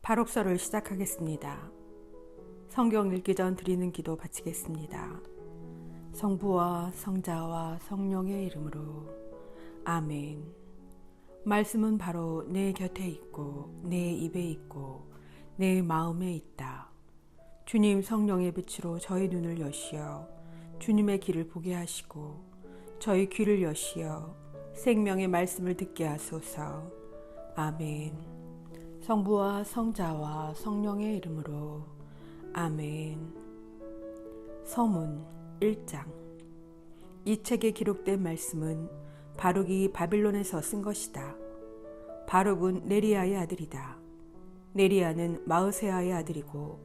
바록서를 시작하겠습니다. 성경 읽기 전 드리는 기도 바치겠습니다. 성부와 성자와 성령의 이름으로 아멘. 말씀은 바로 내 곁에 있고 내 입에 있고 내 마음에 있다. 주님 성령의 빛으로 저희 눈을 여시어 주님의 길을 보게 하시고 저희 귀를 여시어 생명의 말씀을 듣게 하소서. 아멘. 성부와 성자와 성령의 이름으로 아멘. 서문 1장. 이 책에 기록된 말씀은 바룩이 바빌론에서 쓴 것이다. 바룩은 네리야의 아들이다. 네리야는 마으세야의 아들이고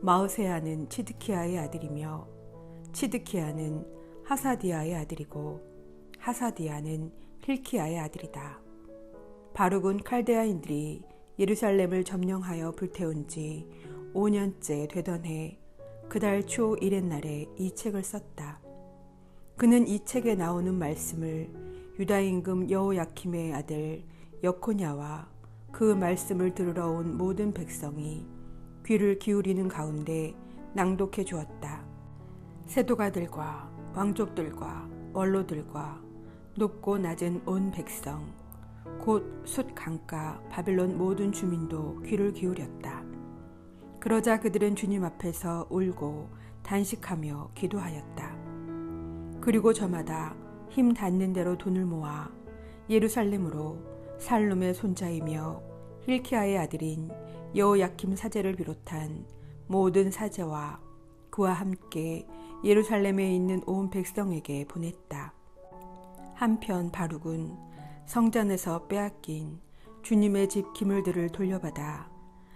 마으세야는 치드키야의 아들이며 치드키야는 하사디야의 아들이고 하사디야는 힐키야의 아들이다. 바룩은 칼데아인들이 예루살렘을 점령하여 불태운 지 5년째 되던 해 그달 초 1의 날에 이 책을 썼다. 그는 이 책에 나오는 말씀을 유다 임금 여호야킴의 아들 여코냐와 그 말씀을 들으러 온 모든 백성이 귀를 기울이는 가운데 낭독해 주었다. 세도가들과 왕족들과 원로들과 높고 낮은 온 백성 곧 숫 강가 바빌론 모든 주민도 귀를 기울였다. 그러자 그들은 주님 앞에서 울고 단식하며 기도하였다. 그리고 저마다 힘 닿는 대로 돈을 모아 예루살렘으로 살룸의 손자이며 힐키야의 아들인 여호야킴 사제를 비롯한 모든 사제와 그와 함께 예루살렘에 있는 온 백성에게 보냈다. 한편 바룩은 성전에서 빼앗긴 주님의 집 기물들을 돌려받아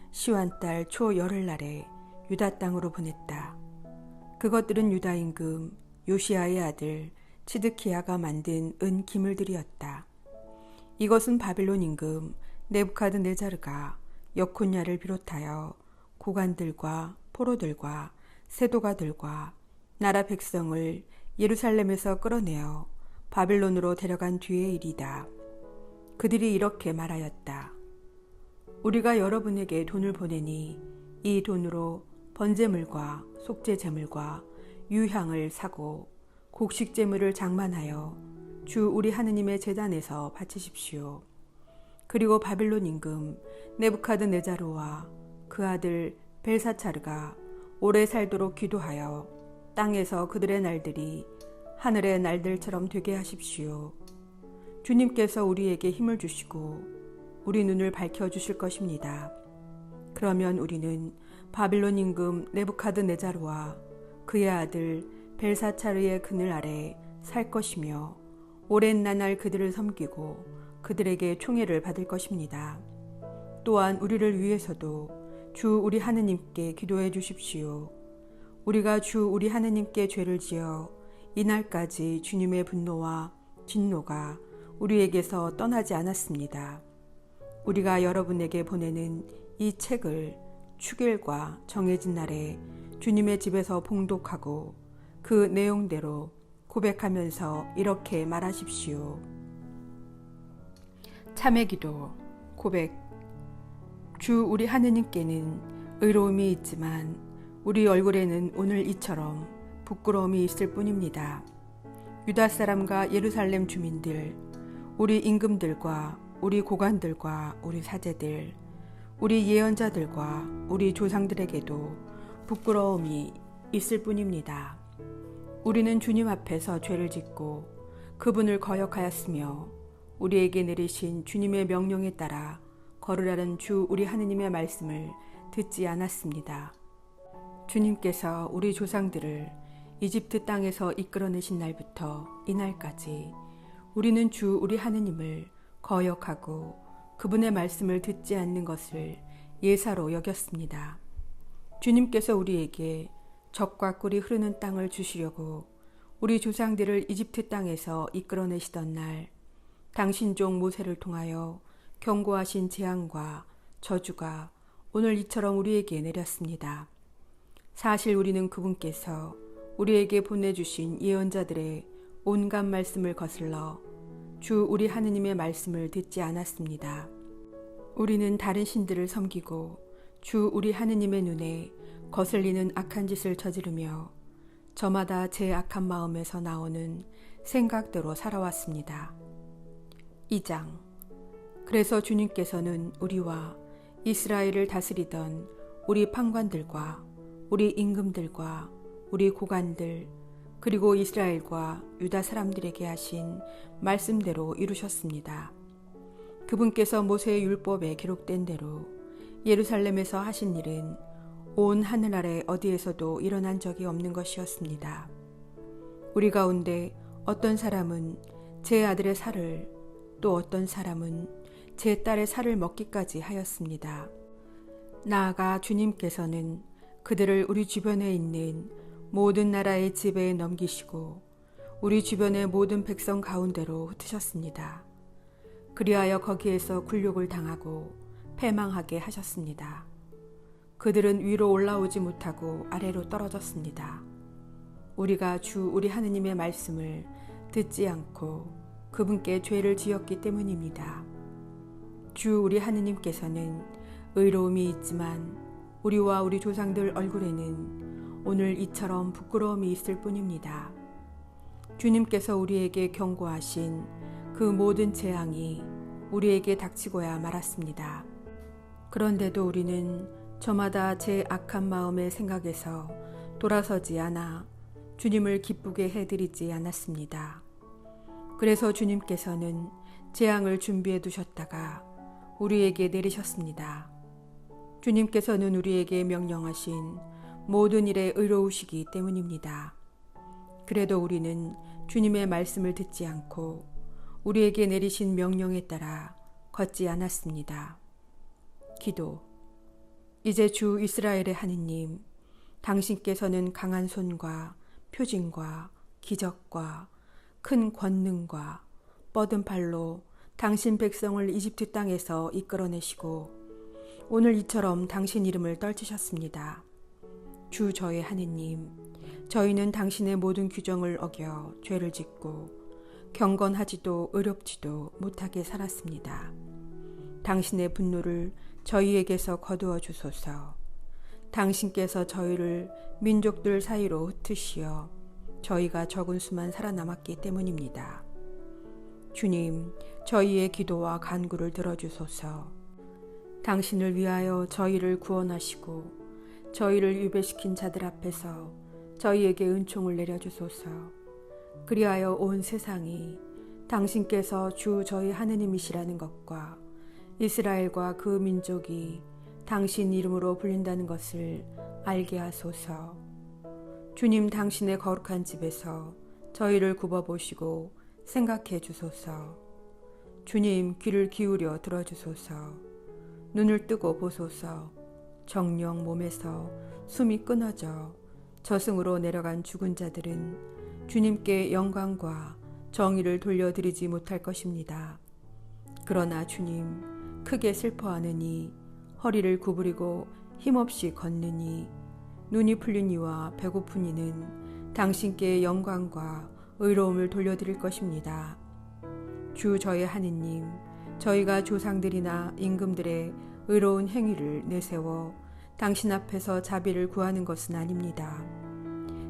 시완달 초 열흘날에 유다 땅으로 보냈다. 그것들은 유다 임금 요시야의 아들 치드키야가 만든 은 기물들이었다. 이것은 바빌론 임금 네부카드네자르가 여코냐를 비롯하여 고관들과 포로들과 세도가들과 나라 백성을 예루살렘에서 끌어내어 바빌론으로 데려간 뒤의 일이다. 그들이 이렇게 말하였다. 우리가 여러분에게 돈을 보내니 이 돈으로 번제물과 속죄제물과 유향을 사고 곡식제물을 장만하여 주 우리 하느님의 제단에서 바치십시오. 그리고 바빌론 임금 네부카드네자르와 그 아들 벨사차르가 오래 살도록 기도하여 땅에서 그들의 날들이 하늘의 날들처럼 되게 하십시오. 주님께서 우리에게 힘을 주시고 우리 눈을 밝혀주실 것입니다. 그러면 우리는 바빌론 임금 네부카드네자르와 그의 아들 벨사차르의 그늘 아래 살 것이며 오랜 나날 그들을 섬기고 그들에게 총애를 받을 것입니다. 또한 우리를 위해서도 주 우리 하느님께 기도해 주십시오. 우리가 주 우리 하느님께 죄를 지어 이날까지 주님의 분노와 진노가 우리에게서 떠나지 않았습니다. 우리가 여러분에게 보내는 이 책을 축일과 정해진 날에 주님의 집에서 봉독하고 그 내용대로 고백하면서 이렇게 말하십시오. 참회기도 고백. 주 우리 하느님께는 의로움이 있지만 우리 얼굴에는 오늘 이처럼 부끄러움이 있을 뿐입니다. 유다 사람과 예루살렘 주민들, 우리 임금들과 우리 고관들과 우리 사제들, 우리 예언자들과 우리 조상들에게도 부끄러움이 있을 뿐입니다. 우리는 주님 앞에서 죄를 짓고 그분을 거역하였으며 우리에게 내리신 주님의 명령에 따라 걸으라는 주 우리 하느님의 말씀을 듣지 않았습니다. 주님께서 우리 조상들을 이집트 땅에서 이끌어내신 날부터 이날까지 우리는 주 우리 하느님을 거역하고 그분의 말씀을 듣지 않는 것을 예사로 여겼습니다. 주님께서 우리에게 젖과 꿀이 흐르는 땅을 주시려고 우리 조상들을 이집트 땅에서 이끌어내시던 날 당신 종 모세를 통하여 경고하신 재앙과 저주가 오늘 이처럼 우리에게 내렸습니다. 사실 우리는 그분께서 우리에게 보내주신 예언자들의 온갖 말씀을 거슬러 주 우리 하느님의 말씀을 듣지 않았습니다. 우리는 다른 신들을 섬기고 주 우리 하느님의 눈에 거슬리는 악한 짓을 저지르며 저마다 제 악한 마음에서 나오는 생각대로 살아왔습니다. 2장. 그래서 주님께서는 우리와 이스라엘을 다스리던 우리 판관들과 우리 임금들과 우리 고관들 그리고 이스라엘과 유다 사람들에게 하신 말씀대로 이루셨습니다. 그분께서 모세의 율법에 기록된 대로 예루살렘에서 하신 일은 온 하늘 아래 어디에서도 일어난 적이 없는 것이었습니다. 우리 가운데 어떤 사람은 제 아들의 살을 또 어떤 사람은 제 딸의 살을 먹기까지 하였습니다. 나아가 주님께서는 그들을 우리 주변에 있는 모든 나라의 지배에 넘기시고 우리 주변의 모든 백성 가운데로 흩으셨습니다. 그리하여 거기에서 굴욕을 당하고 패망하게 하셨습니다. 그들은 위로 올라오지 못하고 아래로 떨어졌습니다. 우리가 주 우리 하느님의 말씀을 듣지 않고 그분께 죄를 지었기 때문입니다. 주 우리 하느님께서는 의로움이 있지만 우리와 우리 조상들 얼굴에는 오늘 이처럼 부끄러움이 있을 뿐입니다. 주님께서 우리에게 경고하신 그 모든 재앙이 우리에게 닥치고야 말았습니다. 그런데도 우리는 저마다 제 악한 마음의 생각에서 돌아서지 않아 주님을 기쁘게 해드리지 않았습니다. 그래서 주님께서는 재앙을 준비해 두셨다가 우리에게 내리셨습니다. 주님께서는 우리에게 명령하신 모든 일에 의로우시기 때문입니다. 그래도 우리는 주님의 말씀을 듣지 않고 우리에게 내리신 명령에 따라 걷지 않았습니다. 기도. 이제 주 이스라엘의 하느님, 당신께서는 강한 손과 표징과 기적과 큰 권능과 뻗은 팔로 당신 백성을 이집트 땅에서 이끌어내시고 오늘 이처럼 당신 이름을 떨치셨습니다. 주 저의 하느님, 저희는 당신의 모든 규정을 어겨 죄를 짓고 경건하지도 의롭지도 못하게 살았습니다. 당신의 분노를 저희에게서 거두어 주소서. 당신께서 저희를 민족들 사이로 흩으시어 저희가 적은 수만 살아남았기 때문입니다. 주님, 저희의 기도와 간구를 들어주소서. 당신을 위하여 저희를 구원하시고 저희를 유배시킨 자들 앞에서 저희에게 은총을 내려주소서. 그리하여 온 세상이 당신께서 주 저희 하느님이시라는 것과 이스라엘과 그 민족이 당신 이름으로 불린다는 것을 알게 하소서. 주님, 당신의 거룩한 집에서 저희를 굽어보시고 생각해 주소서. 주님, 귀를 기울여 들어주소서. 눈을 뜨고 보소서. 정령 몸에서 숨이 끊어져 저승으로 내려간 죽은 자들은 주님께 영광과 정의를 돌려드리지 못할 것입니다. 그러나 주님, 크게 슬퍼하느니 허리를 구부리고 힘없이 걷느니 눈이 풀린 이와 배고픈 이는 당신께 영광과 의로움을 돌려드릴 것입니다. 주 저의 하느님, 저희가 조상들이나 임금들의 의로운 행위를 내세워 당신 앞에서 자비를 구하는 것은 아닙니다.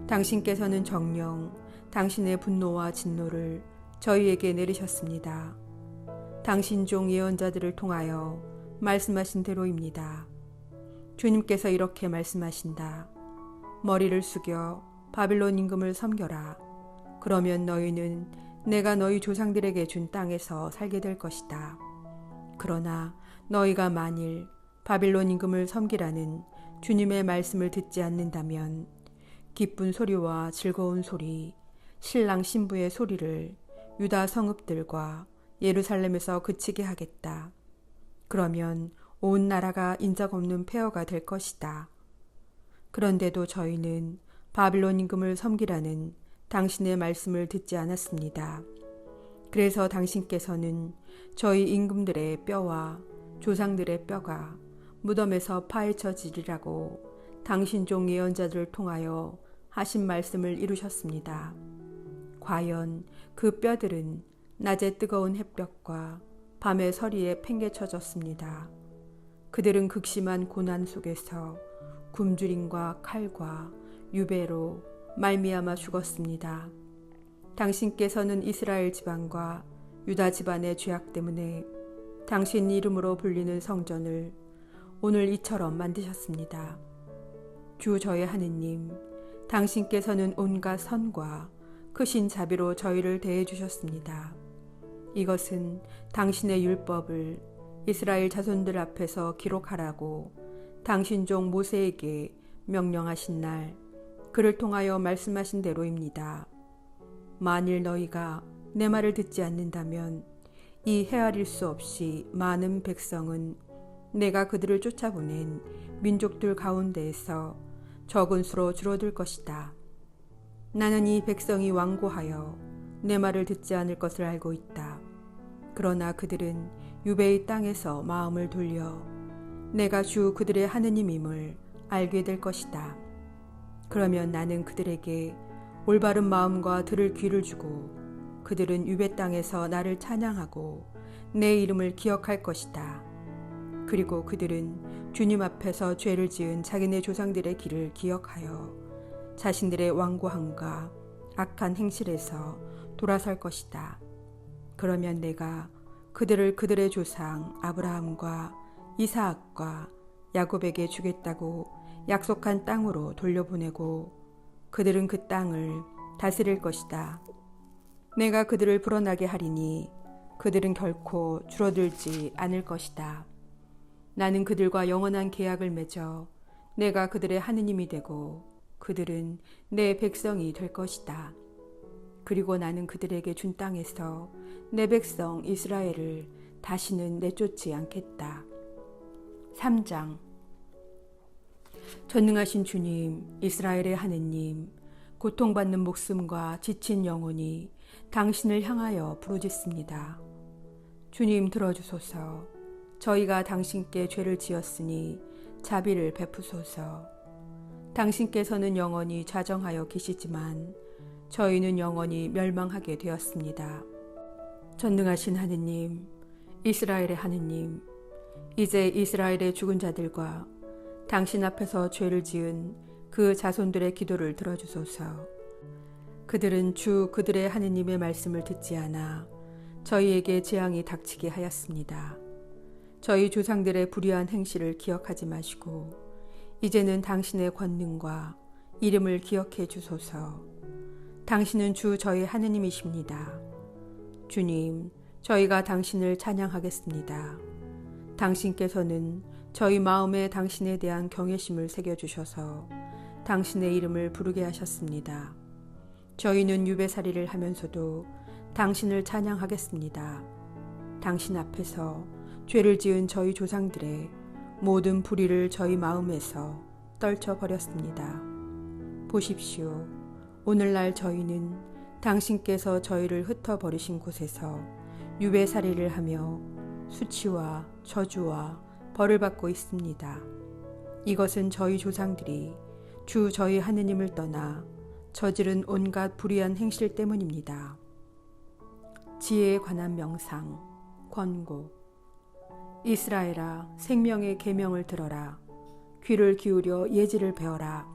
당신께서는 정녕 당신의 분노와 진노를 저희에게 내리셨습니다. 당신 종 예언자들을 통하여 말씀하신 대로입니다. 주님께서 이렇게 말씀하신다. 머리를 숙여 바빌론 임금을 섬겨라. 그러면 너희는 내가 너희 조상들에게 준 땅에서 살게 될 것이다. 그러나 너희가 만일 바빌론 임금을 섬기라는 주님의 말씀을 듣지 않는다면 기쁜 소리와 즐거운 소리, 신랑 신부의 소리를 유다 성읍들과 예루살렘에서 그치게 하겠다. 그러면 온 나라가 인적 없는 폐허가 될 것이다. 그런데도 저희는 바빌론 임금을 섬기라는 당신의 말씀을 듣지 않았습니다. 그래서 당신께서는 저희 임금들의 뼈와 조상들의 뼈가 무덤에서 파헤쳐지리라고 당신 종 예언자들을 통하여 하신 말씀을 이루셨습니다. 과연 그 뼈들은 낮에 뜨거운 햇볕과 밤의 서리에 팽개쳐졌습니다. 그들은 극심한 고난 속에서 굶주림과 칼과 유배로 말미암아 죽었습니다. 당신께서는 이스라엘 지방과 유다 집안의 죄악 때문에 당신 이름으로 불리는 성전을 오늘 이처럼 만드셨습니다. 주 저의 하느님, 당신께서는 온갖 선과 크신 자비로 저희를 대해 주셨습니다. 이것은 당신의 율법을 이스라엘 자손들 앞에서 기록하라고 당신 종 모세에게 명령하신 날 그를 통하여 말씀하신 대로입니다. 만일 너희가 내 말을 듣지 않는다면 이 헤아릴 수 없이 많은 백성은 내가 그들을 쫓아보낸 민족들 가운데에서 적은 수로 줄어들 것이다. 나는 이 백성이 완고하여 내 말을 듣지 않을 것을 알고 있다. 그러나 그들은 유배의 땅에서 마음을 돌려 내가 주 그들의 하느님임을 알게 될 것이다. 그러면 나는 그들에게 올바른 마음과 들을 귀를 주고 그들은 유배 땅에서 나를 찬양하고 내 이름을 기억할 것이다. 그리고 그들은 주님 앞에서 죄를 지은 자기네 조상들의 길을 기억하여 자신들의 완고함과 악한 행실에서 돌아설 것이다. 그러면 내가 그들을 그들의 조상 아브라함과 이사악과 야곱에게 주겠다고 약속한 땅으로 돌려보내고 그들은 그 땅을 다스릴 것이다. 내가 그들을 불어나게 하리니 그들은 결코 줄어들지 않을 것이다. 나는 그들과 영원한 계약을 맺어 내가 그들의 하느님이 되고 그들은 내 백성이 될 것이다. 그리고 나는 그들에게 준 땅에서 내 백성 이스라엘을 다시는 내쫓지 않겠다. 3장. 전능하신 주님, 이스라엘의 하느님, 고통받는 목숨과 지친 영혼이 당신을 향하여 부르짖습니다. 주님 들어주소서. 저희가 당신께 죄를 지었으니 자비를 베푸소서. 당신께서는 영원히 좌정하여 계시지만 저희는 영원히 멸망하게 되었습니다. 전능하신 하느님, 이스라엘의 하느님, 이제 이스라엘의 죽은 자들과 당신 앞에서 죄를 지은 그 자손들의 기도를 들어주소서. 그들은 주 그들의 하느님의 말씀을 듣지 않아 저희에게 재앙이 닥치게 하였습니다. 저희 조상들의 불의한 행실을 기억하지 마시고 이제는 당신의 권능과 이름을 기억해 주소서. 당신은 주 저희 하느님이십니다. 주님, 저희가 당신을 찬양하겠습니다. 당신께서는 저희 마음에 당신에 대한 경외심을 새겨주셔서 당신의 이름을 부르게 하셨습니다. 저희는 유배살이를 하면서도 당신을 찬양하겠습니다. 당신 앞에서 죄를 지은 저희 조상들의 모든 불의를 저희 마음에서 떨쳐버렸습니다. 보십시오. 오늘날 저희는 당신께서 저희를 흩어버리신 곳에서 유배살이를 하며 수치와 저주와 벌을 받고 있습니다. 이것은 저희 조상들이 주 저희 하느님을 떠나 저지른 온갖 불의한 행실 때문입니다. 지혜에 관한 명상, 권고. 이스라엘아, 생명의 계명을 들어라. 귀를 기울여 예지를 배워라.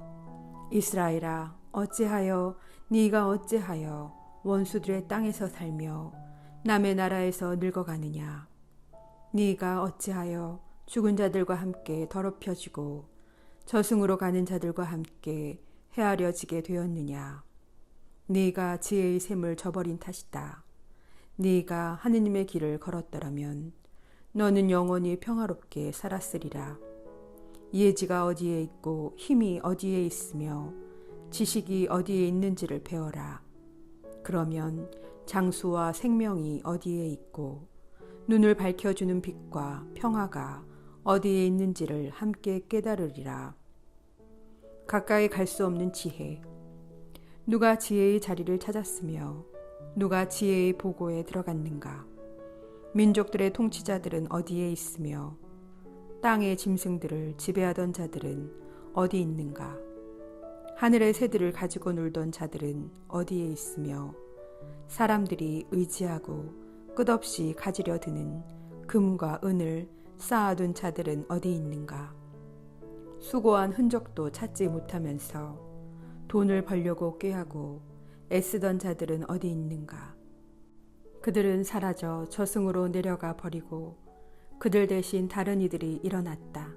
이스라엘아, 어찌하여 네가 어찌하여 원수들의 땅에서 살며 남의 나라에서 늙어가느냐. 네가 어찌하여 죽은 자들과 함께 더럽혀지고 저승으로 가는 자들과 함께 헤아려지게 되었느냐. 네가 지혜의 샘을 저버린 탓이다. 네가 하느님의 길을 걸었더라면 너는 영원히 평화롭게 살았으리라. 예지가 어디에 있고 힘이 어디에 있으며 지식이 어디에 있는지를 배워라. 그러면 장수와 생명이 어디에 있고 눈을 밝혀주는 빛과 평화가 어디에 있는지를 함께 깨달으리라. 가까이 갈 수 없는 지혜. 누가 지혜의 자리를 찾았으며 누가 지혜의 보고에 들어갔는가. 민족들의 통치자들은 어디에 있으며 땅의 짐승들을 지배하던 자들은 어디 있는가. 하늘의 새들을 가지고 놀던 자들은 어디에 있으며 사람들이 의지하고 끝없이 가지려 드는 금과 은을 쌓아둔 자들은 어디 있는가? 수고한 흔적도 찾지 못하면서 돈을 벌려고 꾀하고 애쓰던 자들은 어디 있는가? 그들은 사라져 저승으로 내려가 버리고 그들 대신 다른 이들이 일어났다.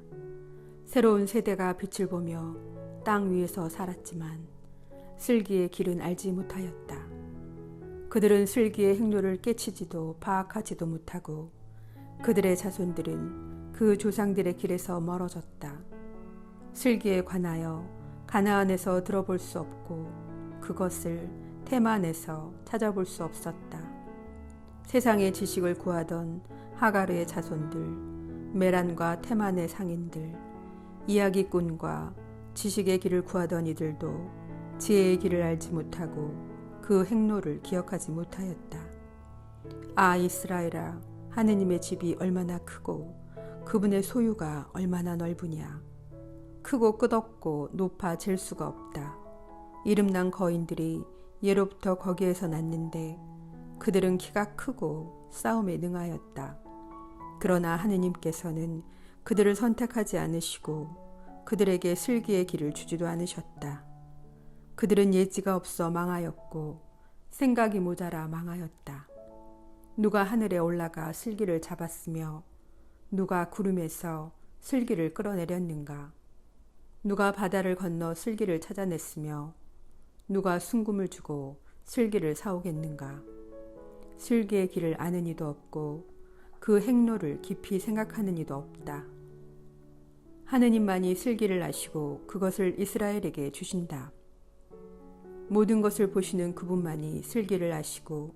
새로운 세대가 빛을 보며 땅 위에서 살았지만 슬기의 길은 알지 못하였다. 그들은 슬기의 행로를 깨치지도 파악하지도 못하고 그들의 자손들은 그 조상들의 길에서 멀어졌다. 슬기에 관하여 가나안에서 들어볼 수 없고 그것을 테만에서 찾아볼 수 없었다. 세상의 지식을 구하던 하가르의 자손들, 메란과 테만의 상인들, 이야기꾼과 지식의 길을 구하던 이들도 지혜의 길을 알지 못하고 그 행로를 기억하지 못하였다. 아, 이스라엘아, 하느님의 집이 얼마나 크고 그분의 소유가 얼마나 넓으냐. 크고 끝없고 높아 잴 수가 없다. 이름난 거인들이 예로부터 거기에서 났는데 그들은 키가 크고 싸움에 능하였다. 그러나 하느님께서는 그들을 선택하지 않으시고 그들에게 슬기의 길을 주지도 않으셨다. 그들은 예지가 없어 망하였고 생각이 모자라 망하였다. 누가 하늘에 올라가 슬기를 잡았으며 누가 구름에서 슬기를 끌어내렸는가? 누가 바다를 건너 슬기를 찾아냈으며 누가 순금을 주고 슬기를 사오겠는가? 슬기의 길을 아는 이도 없고 그 행로를 깊이 생각하는 이도 없다. 하느님만이 슬기를 아시고 그것을 이스라엘에게 주신다. 모든 것을 보시는 그분만이 슬기를 아시고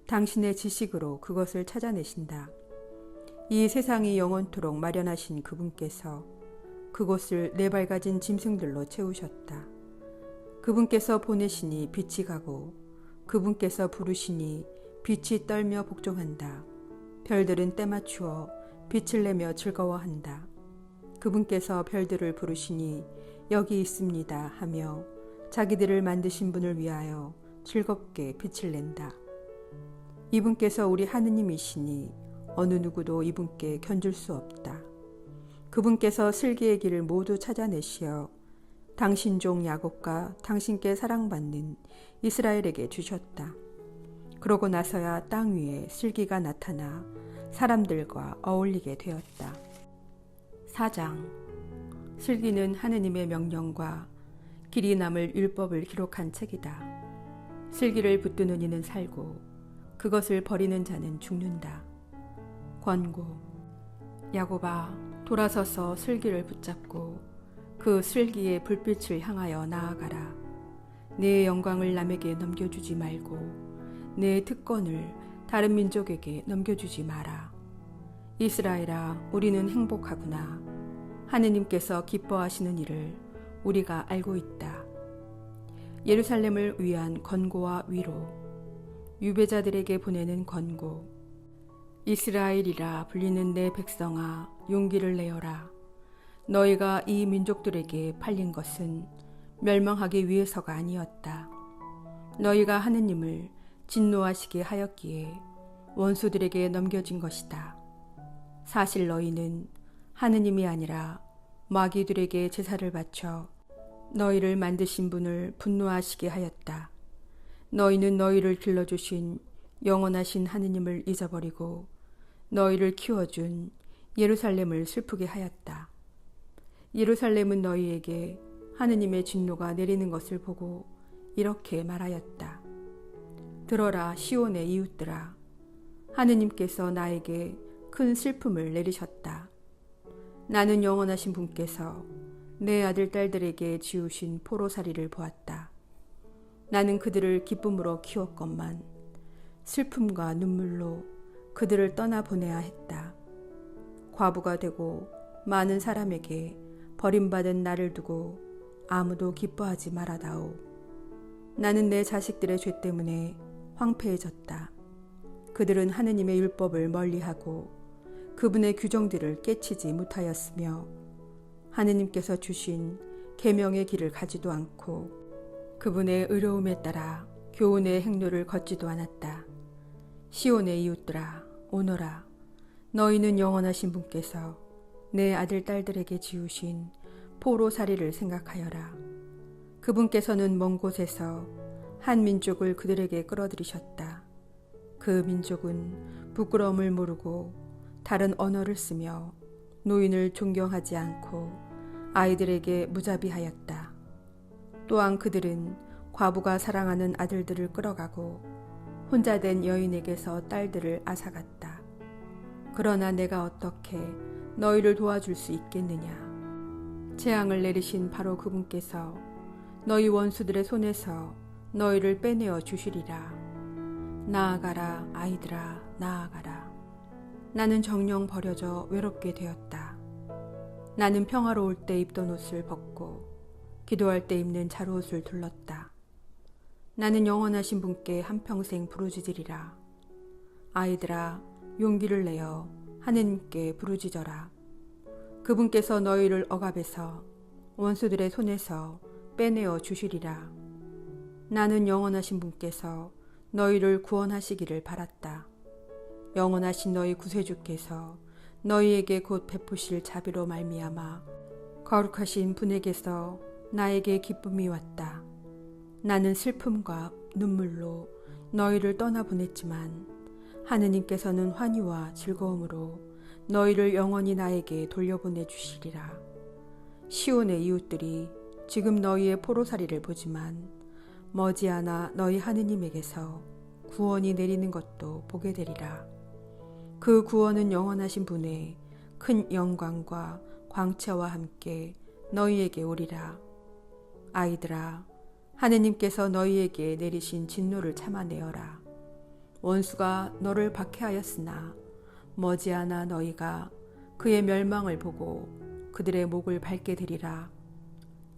당신의 지식으로 그것을 찾아내신다. 이 세상이 영원토록 마련하신 그분께서 그곳을 네 발 가진 짐승들로 채우셨다. 그분께서 보내시니 빛이 가고 그분께서 부르시니 빛이 떨며 복종한다. 별들은 때맞추어 빛을 내며 즐거워한다. 그분께서 별들을 부르시니 여기 있습니다 하며 자기들을 만드신 분을 위하여 즐겁게 빛을 낸다. 이분께서 우리 하느님이시니 어느 누구도 이분께 견줄 수 없다. 그분께서 슬기의 길을 모두 찾아내시어 당신 종 야곱과 당신께 사랑받는 이스라엘에게 주셨다. 그러고 나서야 땅 위에 슬기가 나타나 사람들과 어울리게 되었다. 4장. 슬기는 하느님의 명령과 길이 남을 율법을 기록한 책이다. 슬기를 붙드는 이는 살고 그것을 버리는 자는 죽는다. 권고. 야곱아, 돌아서서 슬기를 붙잡고 그 슬기의 불빛을 향하여 나아가라. 내 영광을 남에게 넘겨주지 말고 내 특권을 다른 민족에게 넘겨주지 마라. 이스라엘아, 우리는 행복하구나. 하느님께서 기뻐하시는 일을 우리가 알고 있다. 예루살렘을 위한 권고와 위로, 유배자들에게 보내는 권고. 이스라엘이라 불리는 내 백성아, 용기를 내어라. 너희가 이 민족들에게 팔린 것은 멸망하기 위해서가 아니었다. 너희가 하느님을 진노하시게 하였기에 원수들에게 넘겨진 것이다. 사실 너희는 하느님이 아니라 마귀들에게 제사를 바쳐 너희를 만드신 분을 분노하시게 하였다. 너희는 너희를 길러주신 영원하신 하느님을 잊어버리고 너희를 키워준 예루살렘을 슬프게 하였다. 예루살렘은 너희에게 하느님의 진노가 내리는 것을 보고 이렇게 말하였다. 들어라, 시온의 이웃들아. 하느님께서 나에게 큰 슬픔을 내리셨다. 나는 영원하신 분께서 내 아들 딸들에게 지우신 포로살이를 보았다. 나는 그들을 기쁨으로 키웠건만 슬픔과 눈물로 그들을 떠나보내야 했다. 과부가 되고 많은 사람에게 버림받은 나를 두고 아무도 기뻐하지 말아다오. 나는 내 자식들의 죄 때문에 황폐해졌다. 그들은 하느님의 율법을 멀리하고 그분의 규정들을 깨치지 못하였으며 하느님께서 주신 계명의 길을 가지도 않고 그분의 의로움에 따라 교훈의 행로를 걷지도 않았다. 시온의 이웃들아, 오너라. 너희는 영원하신 분께서 내 아들 딸들에게 지으신 포로살이를 생각하여라. 그분께서는 먼 곳에서 한 민족을 그들에게 끌어들이셨다. 그 민족은 부끄러움을 모르고 다른 언어를 쓰며 노인을 존경하지 않고 아이들에게 무자비하였다. 또한 그들은 과부가 사랑하는 아들들을 끌어가고 혼자 된 여인에게서 딸들을 앗아갔다. 그러나 내가 어떻게 너희를 도와줄 수 있겠느냐? 재앙을 내리신 바로 그분께서 너희 원수들의 손에서 너희를 빼내어 주시리라. 나아가라, 아이들아, 나아가라. 나는 정령 버려져 외롭게 되었다. 나는 평화로울 때 입던 옷을 벗고 기도할 때 입는 자루옷을 둘렀다. 나는 영원하신 분께 한평생 부르짖으리라. 아이들아, 용기를 내어 하느님께 부르짖어라. 그분께서 너희를 억압에서 원수들의 손에서 빼내어 주시리라. 나는 영원하신 분께서 너희를 구원하시기를 바랐다. 영원하신 너희 구세주께서 너희에게 곧 베푸실 자비로 말미암아 거룩하신 분에게서 나에게 기쁨이 왔다. 나는 슬픔과 눈물로 너희를 떠나보냈지만 하느님께서는 환희와 즐거움으로 너희를 영원히 나에게 돌려보내 주시리라. 시온의 이웃들이 지금 너희의 포로살이를 보지만 머지않아 너희 하느님에게서 구원이 내리는 것도 보게 되리라. 그 구원은 영원하신 분의 큰 영광과 광채와 함께 너희에게 오리라. 아이들아, 하느님께서 너희에게 내리신 진노를 참아내어라. 원수가 너를 박해하였으나 머지않아 너희가 그의 멸망을 보고 그들의 목을 밟게 되리라.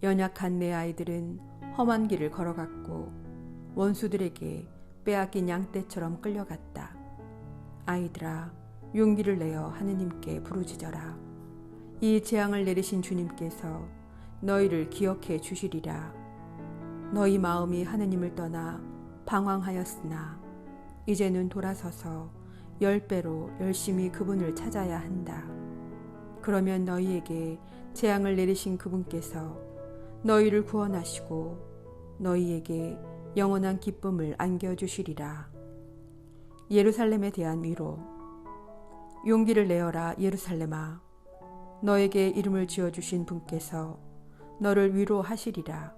연약한 내 아이들은 험한 길을 걸어갔고 원수들에게 빼앗긴 양떼처럼 끌려갔다. 아이들아, 용기를 내어 하느님께 부르짖어라. 이 재앙을 내리신 주님께서 너희를 기억해 주시리라. 너희 마음이 하느님을 떠나 방황하였으나 이제는 돌아서서 10배로 열심히 그분을 찾아야 한다. 그러면 너희에게 재앙을 내리신 그분께서 너희를 구원하시고 너희에게 영원한 기쁨을 안겨주시리라. 예루살렘에 대한 위로. 용기를 내어라, 예루살렘아. 너에게 이름을 지어주신 분께서 너를 위로하시리라.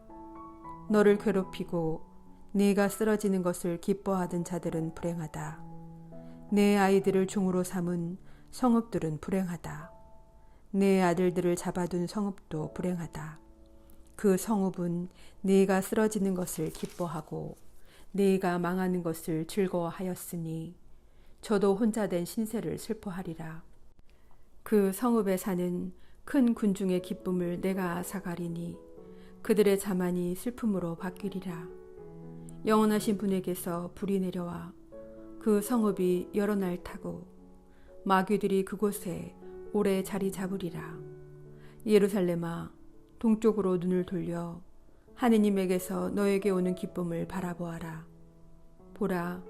너를 괴롭히고 네가 쓰러지는 것을 기뻐하던 자들은 불행하다. 내 아이들을 종으로 삼은 성읍들은 불행하다. 내 아들들을 잡아둔 성읍도 불행하다. 그 성읍은 네가 쓰러지는 것을 기뻐하고 네가 망하는 것을 즐거워하였으니 저도 혼자 된 신세를 슬퍼하리라. 그 성읍에 사는 큰 군중의 기쁨을 내가 앗아가리니 그들의 자만이 슬픔으로 바뀌리라. 영원하신 분에게서 불이 내려와 그 성읍이 여러 날 타고 마귀들이 그곳에 오래 자리 잡으리라. 예루살렘아, 동쪽으로 눈을 돌려 하느님에게서 너에게 오는 기쁨을 바라보아라. 보라,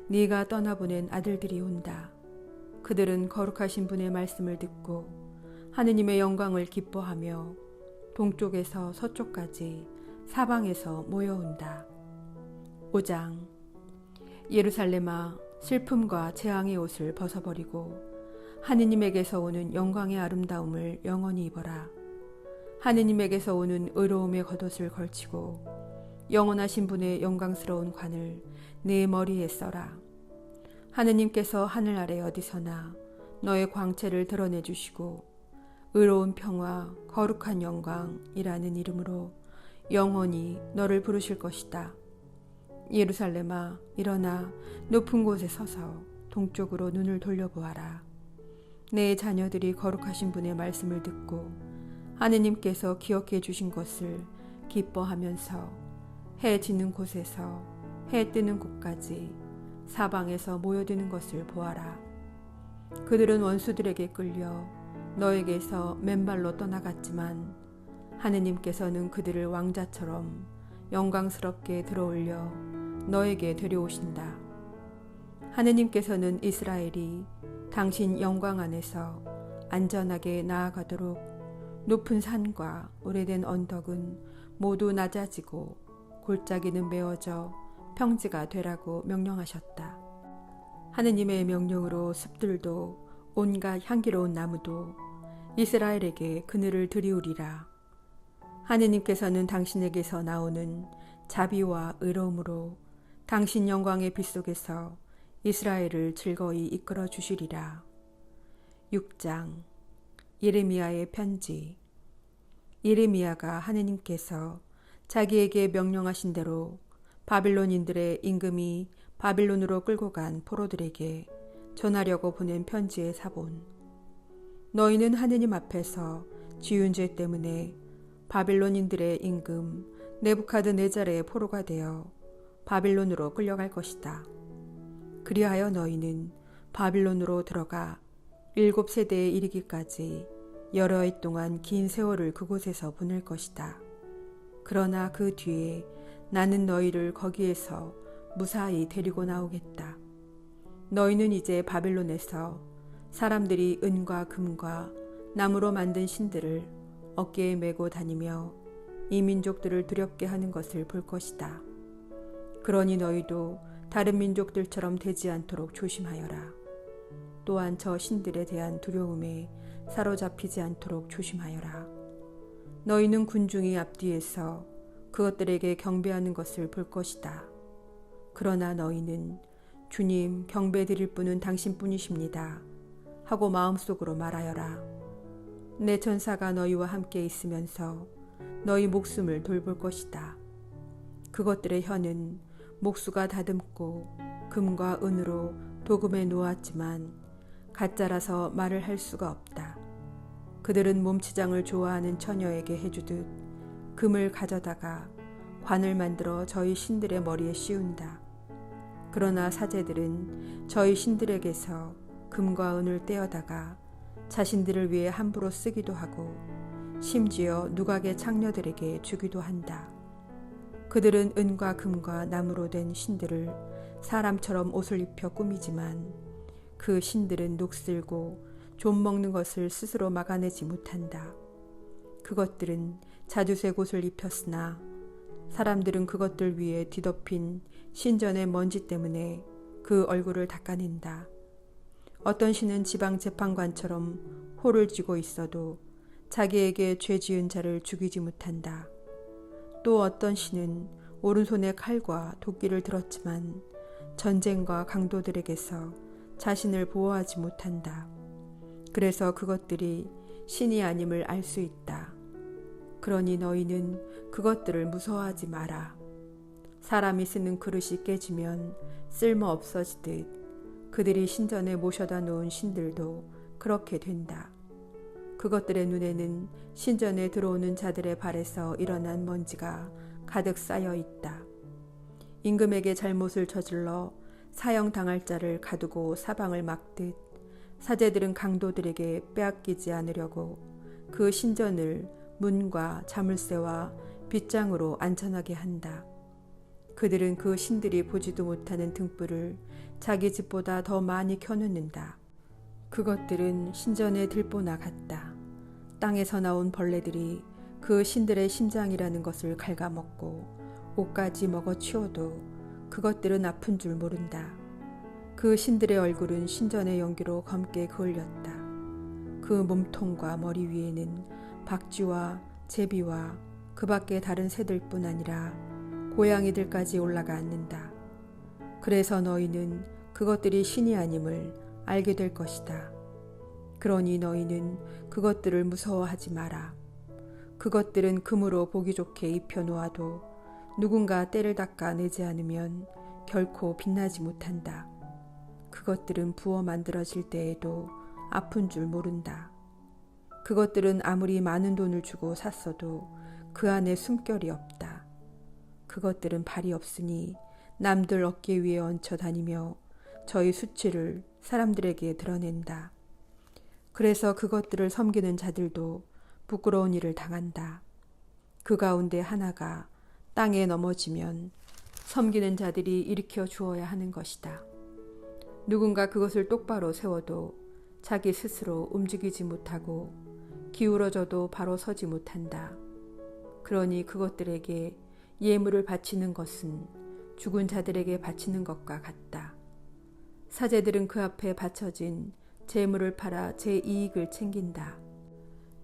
네가 떠나보낸 아들들이 온다. 그들은 거룩하신 분의 말씀을 듣고 하느님의 영광을 기뻐하며 동쪽에서 서쪽까지 사방에서 모여온다. 5장. 예루살렘아, 슬픔과 재앙의 옷을 벗어버리고 하느님에게서 오는 영광의 아름다움을 영원히 입어라. 하느님에게서 오는 의로움의 겉옷을 걸치고 영원하신 분의 영광스러운 관을 네 머리에 써라. 하느님께서 하늘 아래 어디서나 너의 광채를 드러내 주시고 의로운 평화, 거룩한 영광이라는 이름으로 영원히 너를 부르실 것이다. 예루살렘아, 일어나 높은 곳에 서서 동쪽으로 눈을 돌려보아라. 내 자녀들이 거룩하신 분의 말씀을 듣고 하느님께서 기억해 주신 것을 기뻐하면서 해 지는 곳에서 해 뜨는 곳까지 사방에서 모여드는 것을 보아라. 그들은 원수들에게 끌려 너에게서 맨발로 떠나갔지만 하느님께서는 그들을 왕자처럼 영광스럽게 들어올려 너에게 데려오신다. 하느님께서는 이스라엘이 당신 영광 안에서 안전하게 나아가도록 높은 산과 오래된 언덕은 모두 낮아지고 골짜기는 메워져 평지가 되라고 명령하셨다. 하느님의 명령으로 숲들도 온갖 향기로운 나무도 이스라엘에게 그늘을 드리우리라. 하느님께서는 당신에게서 나오는 자비와 의로움으로 당신 영광의 빛 속에서 이스라엘을 즐거이 이끌어 주시리라. 6장 예레미야의 편지. 예레미야가 하느님께서 자기에게 명령하신 대로 바빌론인들의 임금이 바빌론으로 끌고 간 포로들에게 전하려고 보낸 편지의 사본. 너희는 하느님 앞에서 지은 죄 때문에 바빌론인들의 임금 네부카드네잘의 포로가 되어 바빌론으로 끌려갈 것이다. 그리하여 너희는 바빌론으로 들어가 7세대에 이르기까지 여러 해 동안 긴 세월을 그곳에서 보낼 것이다. 그러나 그 뒤에 나는 너희를 거기에서 무사히 데리고 나오겠다. 너희는 이제 바빌론에서 사람들이 은과 금과 나무로 만든 신들을 어깨에 메고 다니며 이 민족들을 두렵게 하는 것을 볼 것이다. 그러니 너희도 다른 민족들처럼 되지 않도록 조심하여라. 또한 저 신들에 대한 두려움에 사로잡히지 않도록 조심하여라. 너희는 군중이 앞뒤에서 그것들에게 경배하는 것을 볼 것이다. 그러나 너희는 주님 경배 드릴 분은 당신뿐이십니다 하고 마음속으로 말하여라. 내 전사가 너희와 함께 있으면서 너희 목숨을 돌볼 것이다. 그것들의 혀는 목수가 다듬고 금과 은으로 도금해 놓았지만 가짜라서 말을 할 수가 없다. 그들은 몸치장을 좋아하는 처녀에게 해주듯 금을 가져다가 관을 만들어 저희 신들의 머리에 씌운다. 그러나 사제들은 저희 신들에게서 금과 은을 떼어다가 자신들을 위해 함부로 쓰기도 하고 심지어 누각의 창녀들에게 주기도 한다. 그들은 은과 금과 나무로 된 신들을 사람처럼 옷을 입혀 꾸미지만 그 신들은 녹슬고 좀 먹는 것을 스스로 막아내지 못한다. 그것들은 자주색 옷을 입혔으나 사람들은 그것들 위에 뒤덮인 신전의 먼지 때문에 그 얼굴을 닦아낸다. 어떤 신은 지방 재판관처럼 호를 쥐고 있어도 자기에게 죄 지은 자를 죽이지 못한다. 또 어떤 신은 오른손에 칼과 도끼를 들었지만 전쟁과 강도들에게서 자신을 보호하지 못한다. 그래서 그것들이 신이 아님을 알 수 있다. 그러니 너희는 그것들을 무서워하지 마라. 사람이 쓰는 그릇이 깨지면 쓸모 없어지듯 그들이 신전에 모셔다 놓은 신들도 그렇게 된다. 그것들의 눈에는 신전에 들어오는 자들의 발에서 일어난 먼지가 가득 쌓여 있다. 임금에게 잘못을 저질러 사형당할 자를 가두고 사방을 막듯 사제들은 강도들에게 빼앗기지 않으려고 그 신전을 문과 자물쇠와 빗장으로 안전하게 한다. 그들은 그 신들이 보지도 못하는 등불을 자기 집보다 더 많이 켜놓는다. 그것들은 신전의 들보나 같다. 땅에서 나온 벌레들이 그 신들의 심장이라는 것을 갉아먹고 옷까지 먹어 치워도 그것들은 아픈 줄 모른다. 그 신들의 얼굴은 신전의 연기로 검게 그을렸다. 그 몸통과 머리 위에는 박쥐와 제비와 그 밖의 다른 새들뿐 아니라 고양이들까지 올라가 앉는다. 그래서 너희는 그것들이 신이 아님을 알게 될 것이다. 그러니 너희는 그것들을 무서워하지 마라. 그것들은 금으로 보기 좋게 입혀 놓아도 누군가 때를 닦아 내지 않으면 결코 빛나지 못한다. 그것들은 부어 만들어질 때에도 아픈 줄 모른다. 그것들은 아무리 많은 돈을 주고 샀어도 그 안에 숨결이 없다. 그것들은 발이 없으니 남들 어깨 위에 얹혀 다니며 저희 수치를 사람들에게 드러낸다. 그래서 그것들을 섬기는 자들도 부끄러운 일을 당한다. 그 가운데 하나가 땅에 넘어지면 섬기는 자들이 일으켜 주어야 하는 것이다. 누군가 그것을 똑바로 세워도 자기 스스로 움직이지 못하고 기울어져도 바로 서지 못한다. 그러니 그것들에게 예물을 바치는 것은 죽은 자들에게 바치는 것과 같다. 사제들은 그 앞에 바쳐진 재물을 팔아 제 이익을 챙긴다.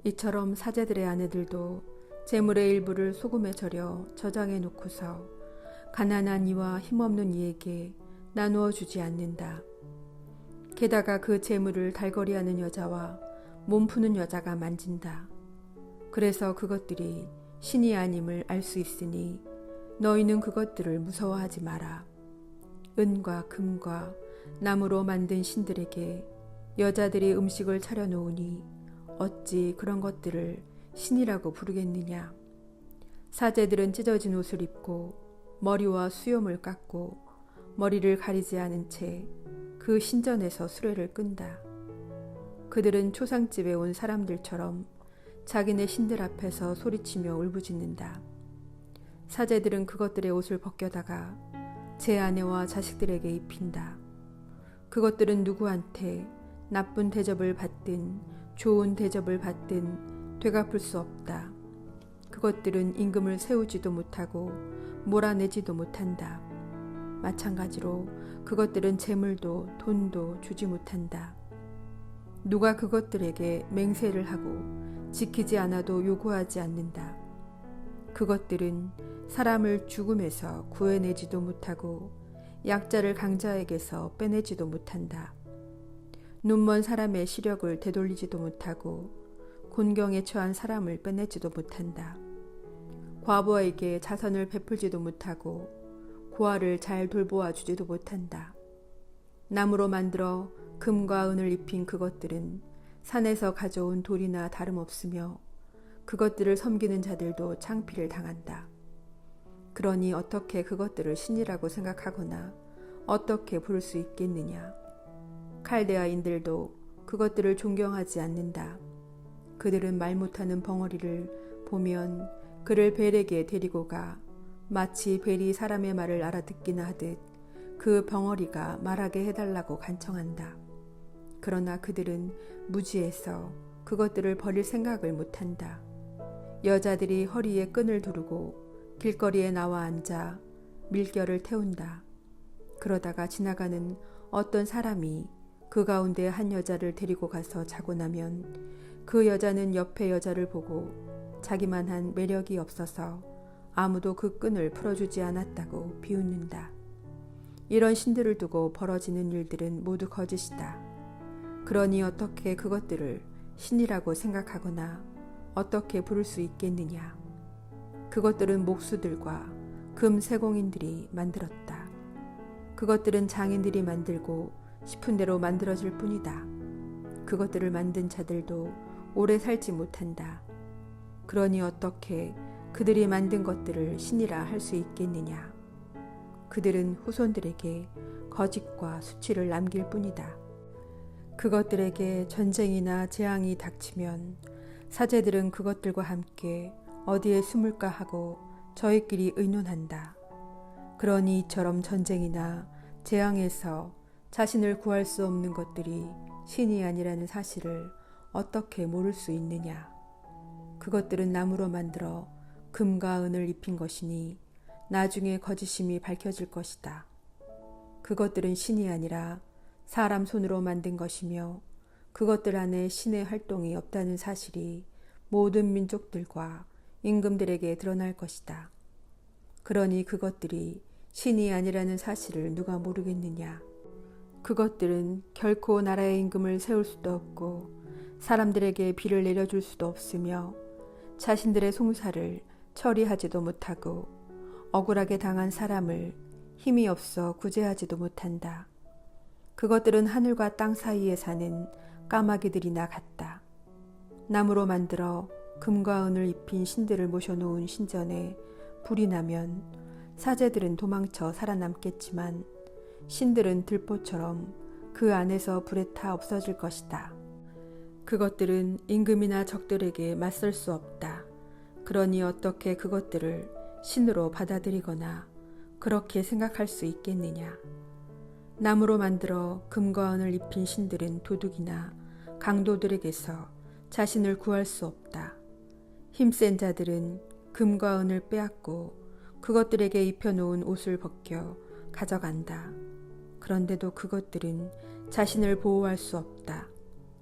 이처럼 사제들의 아내들도 재물의 일부를 소금에 절여 저장해 놓고서 가난한 이와 힘없는 이에게 나누어 주지 않는다. 게다가 그 재물을 달거리하는 여자와 몸 푸는 여자가 만진다. 그래서 그것들이 신이 아님을 알 수 있으니 너희는 그것들을 무서워하지 마라. 은과 금과 나무로 만든 신들에게 여자들이 음식을 차려놓으니 어찌 그런 것들을 신이라고 부르겠느냐. 사제들은 찢어진 옷을 입고 머리와 수염을 깎고 머리를 가리지 않은 채 그 신전에서 수레를 끈다. 그들은 초상집에 온 사람들처럼 자기네 신들 앞에서 소리치며 울부짖는다. 사제들은 그것들의 옷을 벗겨다가 제 아내와 자식들에게 입힌다. 그것들은 누구한테 나쁜 대접을 받든 좋은 대접을 받든 되갚을 수 없다. 그것들은 임금을 세우지도 못하고 몰아내지도 못한다. 마찬가지로 그것들은 재물도 돈도 주지 못한다. 누가 그것들에게 맹세를 하고 지키지 않아도 요구하지 않는다. 그것들은 사람을 죽음에서 구해내지도 못하고 약자를 강자에게서 빼내지도 못한다. 눈먼 사람의 시력을 되돌리지도 못하고 곤경에 처한 사람을 빼내지도 못한다. 과부에게 자선을 베풀지도 못하고 고아를 잘 돌보아 주지도 못한다. 나무로 만들어 금과 은을 입힌 그것들은 산에서 가져온 돌이나 다름없으며 그것들을 섬기는 자들도 창피를 당한다. 그러니 어떻게 그것들을 신이라고 생각하거나 어떻게 부를 수 있겠느냐. 칼데아인들도 그것들을 존경하지 않는다. 그들은 말 못하는 벙어리를 보면 그를 벨에게 데리고 가 마치 벨이 사람의 말을 알아듣기나 하듯 그 벙어리가 말하게 해달라고 간청한다. 그러나 그들은 무지해서 그것들을 버릴 생각을 못한다. 여자들이 허리에 끈을 두르고 길거리에 나와 앉아 밀결을 태운다. 그러다가 지나가는 어떤 사람이 그 가운데 한 여자를 데리고 가서 자고 나면 그 여자는 옆의 여자를 보고 자기만한 매력이 없어서 아무도 그 끈을 풀어주지 않았다고 비웃는다. 이런 신들을 두고 벌어지는 일들은 모두 거짓이다. 그러니 어떻게 그것들을 신이라고 생각하거나 어떻게 부를 수 있겠느냐. 그것들은 목수들과 금세공인들이 만들었다. 그것들은 장인들이 만들고 싶은 대로 만들어질 뿐이다. 그것들을 만든 자들도 오래 살지 못한다. 그러니 어떻게 그들이 만든 것들을 신이라 할 수 있겠느냐. 그들은 후손들에게 거짓과 수치를 남길 뿐이다. 그것들에게 전쟁이나 재앙이 닥치면 사제들은 그것들과 함께 어디에 숨을까 하고 저희끼리 의논한다. 그러니 이처럼 전쟁이나 재앙에서 자신을 구할 수 없는 것들이 신이 아니라는 사실을 어떻게 모를 수 있느냐. 그것들은 나무로 만들어 금과 은을 입힌 것이니 나중에 거짓임이 밝혀질 것이다. 그것들은 신이 아니라 사람 손으로 만든 것이며 그것들 안에 신의 활동이 없다는 사실이 모든 민족들과 임금들에게 드러날 것이다. 그러니 그것들이 신이 아니라는 사실을 누가 모르겠느냐. 그것들은 결코 나라의 임금을 세울 수도 없고 사람들에게 비를 내려줄 수도 없으며 자신들의 송사를 처리하지도 못하고 억울하게 당한 사람을 힘이 없어 구제하지도 못한다. 그것들은 하늘과 땅 사이에 사는 까마귀들이나 같다. 나무로 만들어 금과 은을 입힌 신들을 모셔놓은 신전에 불이 나면 사제들은 도망쳐 살아남겠지만 신들은 들보처럼 그 안에서 불에 타 없어질 것이다. 그것들은 임금이나 적들에게 맞설 수 없다. 그러니 어떻게 그것들을 신으로 받아들이거나 그렇게 생각할 수 있겠느냐. 나무로 만들어 금과 은을 입힌 신들은 도둑이나 강도들에게서 자신을 구할 수 없다. 힘센 자들은 금과 은을 빼앗고 그것들에게 입혀놓은 옷을 벗겨 가져간다. 그런데도 그것들은 자신을 보호할 수 없다.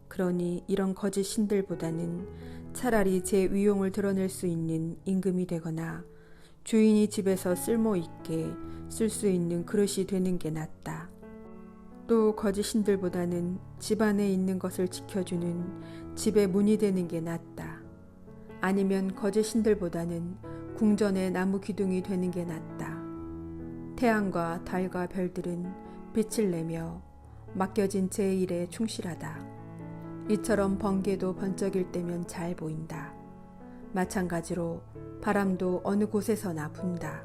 그러니 이런 거짓 신들보다는 차라리 제 위용을 드러낼 수 있는 임금이 되거나 주인이 집에서 쓸모있게 쓸 수 있는 그릇이 되는 게 낫다. 또 거짓 신들보다는 집 안에 있는 것을 지켜주는 집의 문이 되는 게 낫다. 아니면 거짓 신들보다는 궁전의 나무 기둥이 되는 게 낫다. 태양과 달과 별들은 빛을 내며 맡겨진 제 일에 충실하다. 이처럼 번개도 번쩍일 때면 잘 보인다. 마찬가지로 바람도 어느 곳에서나 분다.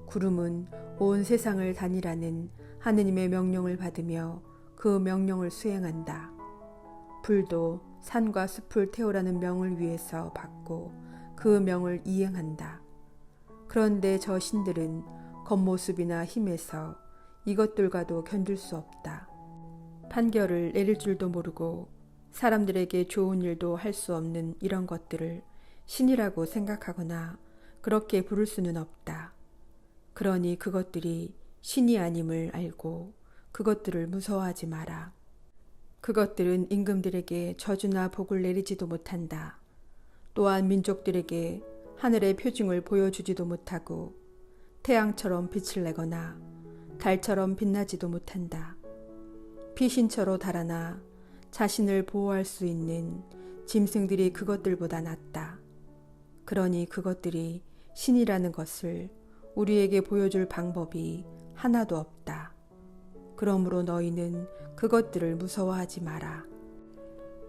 구름은 온 세상을 다니라는 하느님의 명령을 받으며 그 명령을 수행한다. 불도 산과 숲을 태우라는 명을 위해서 받고 그 명을 이행한다. 그런데 저 신들은 겉모습이나 힘에서 이것들과도 견딜 수 없다. 판결을 내릴 줄도 모르고 사람들에게 좋은 일도 할 수 없는 이런 것들을 신이라고 생각하거나 그렇게 부를 수는 없다. 그러니 그것들이 신이 아님을 알고 그것들을 무서워하지 마라. 그것들은 임금들에게 저주나 복을 내리지도 못한다. 또한 민족들에게 하늘의 표징을 보여주지도 못하고 태양처럼 빛을 내거나 달처럼 빛나지도 못한다. 피신처로 달아나 자신을 보호할 수 있는 짐승들이 그것들보다 낫다. 그러니 그것들이 신이라는 것을 우리에게 보여줄 방법이 하나도 없다. 그러므로 너희는 그것들을 무서워하지 마라.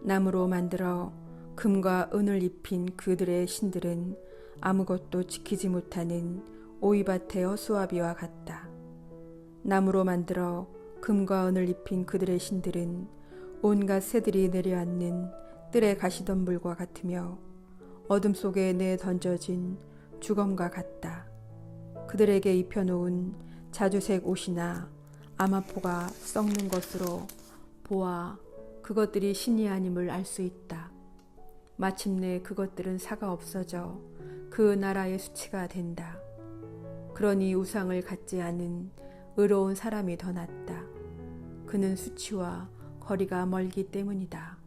나무로 만들어 금과 은을 입힌 그들의 신들은 아무것도 지키지 못하는 오이밭의 허수아비와 같다. 나무로 만들어 금과 은을 입힌 그들의 신들은 온갖 새들이 내려앉는 뜰의 가시덤불과 같으며 어둠 속에 내던져진 주검과 같다. 그들에게 입혀놓은 자주색 옷이나 아마포가 썩는 것으로 보아 그것들이 신이 아님을 알 수 있다. 마침내 그것들은 사가 없어져 그 나라의 수치가 된다. 그러니 우상을 갖지 않은 의로운 사람이 더 낫다. 그는 수치와 거리가 멀기 때문이다.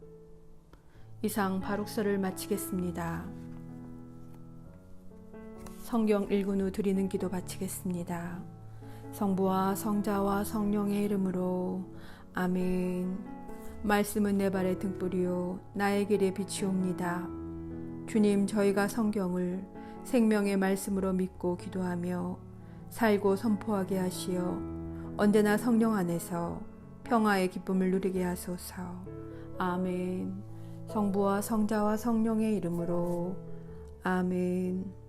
이상 바룩서를 마치겠습니다. 성경 읽은 후 드리는 기도 바치겠습니다. 성부와 성자와 성령의 이름으로 아멘. 말씀은 내 발의 등불이요 나의 길에 비치옵니다. 주님, 저희가 성경을 생명의 말씀으로 믿고 기도하며 살고 선포하게 하시어 언제나 성령 안에서 평화의 기쁨을 누리게 하소서. 아멘. 성부와 성자와 성령의 이름으로 아멘.